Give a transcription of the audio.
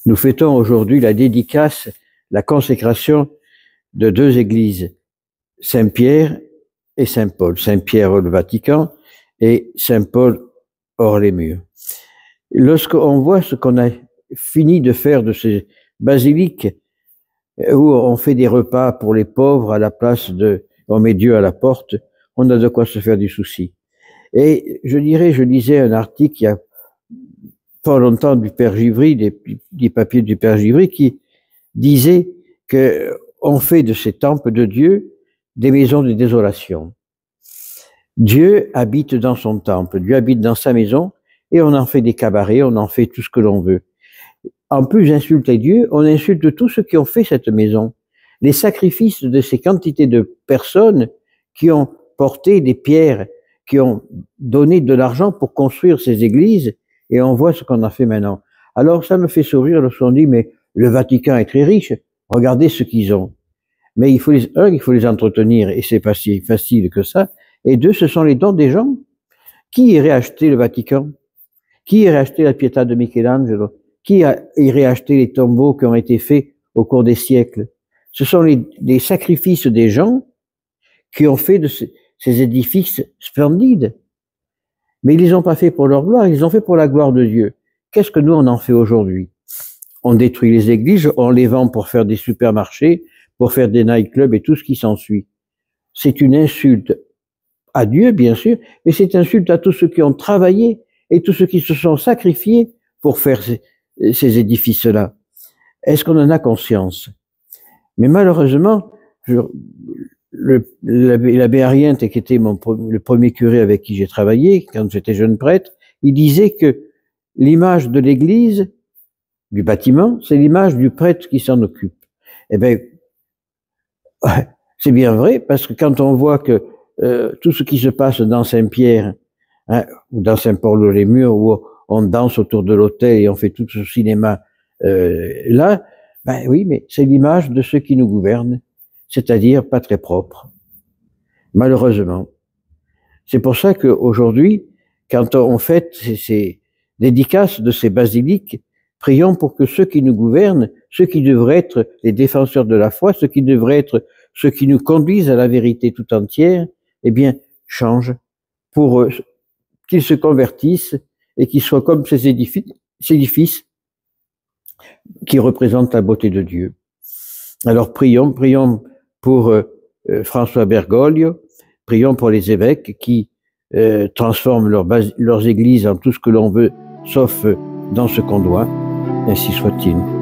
Nous fêtons aujourd'hui la dédicace, la consécration de deux églises, Saint-Pierre et Saint-Paul. Saint-Pierre au Vatican et Saint-Paul hors les murs. Lorsqu'on voit ce qu'on a fini de faire de ces basiliques, où on fait des repas pour les pauvres à la place de, on met Dieu à la porte, on a de quoi se faire du souci. Et je lisais un article il y a pas longtemps du Père Givry, des papiers du Père Givry, qui disait que on fait de ces temples de Dieu des maisons de désolation. Dieu habite dans son temple, Dieu habite dans sa maison, et on en fait des cabarets, on en fait tout ce que l'on veut. En plus d'insulter Dieu, on insulte tous ceux qui ont fait cette maison. Les sacrifices de ces quantités de personnes qui ont porté des pierres, qui ont donné de l'argent pour construire ces églises, et on voit ce qu'on a fait maintenant. Alors ça me fait sourire lorsqu'on dit, mais le Vatican est très riche, regardez ce qu'ils ont. Mais il faut les entretenir, et c'est pas si facile que ça. Et deux, ce sont les dons des gens. Qui irait acheter le Vatican? Qui irait acheter la Pietà de Michel-Angelo? Qui irait acheter les tombeaux qui ont été faits au cours des siècles? Ce sont les sacrifices des gens qui ont fait de ces édifices splendides. Mais ils les ont pas fait pour leur gloire, ils les ont fait pour la gloire de Dieu. Qu'est-ce que nous, on en fait aujourd'hui? On détruit les églises, on les vend pour faire des supermarchés, pour faire des nightclubs et tout ce qui s'ensuit. C'est une insulte à Dieu, bien sûr, mais c'est une insulte à tous ceux qui ont travaillé et tous ceux qui se sont sacrifiés pour faire ces édifices-là. Est-ce qu'on en a conscience? Mais malheureusement, l'abbé Ariente, qui était le premier curé avec qui j'ai travaillé quand j'étais jeune prêtre, il disait que l'image de l'église, du bâtiment, c'est l'image du prêtre qui s'en occupe. Eh bien, c'est bien vrai, parce que quand on voit que tout ce qui se passe dans Saint-Pierre, hein, ou dans Saint-Paul-les-Murs, où on danse autour de l'autel et on fait tout ce cinéma là, ben oui, mais c'est l'image de ceux qui nous gouvernent, c'est-à-dire pas très propre, malheureusement. C'est pour ça qu'aujourd'hui, quand on fête ces dédicaces de ces basiliques, prions pour que ceux qui nous gouvernent, ceux qui devraient être les défenseurs de la foi, ceux qui devraient être ceux qui nous conduisent à la vérité tout entière, eh bien, changent pour qu'ils se convertissent et qu'ils soient comme ces édifices qui représentent la beauté de Dieu. Alors prions pour François Bergoglio, prions pour les évêques qui transforment leurs églises en tout ce que l'on veut, sauf dans ce qu'on doit. Ainsi soit-il.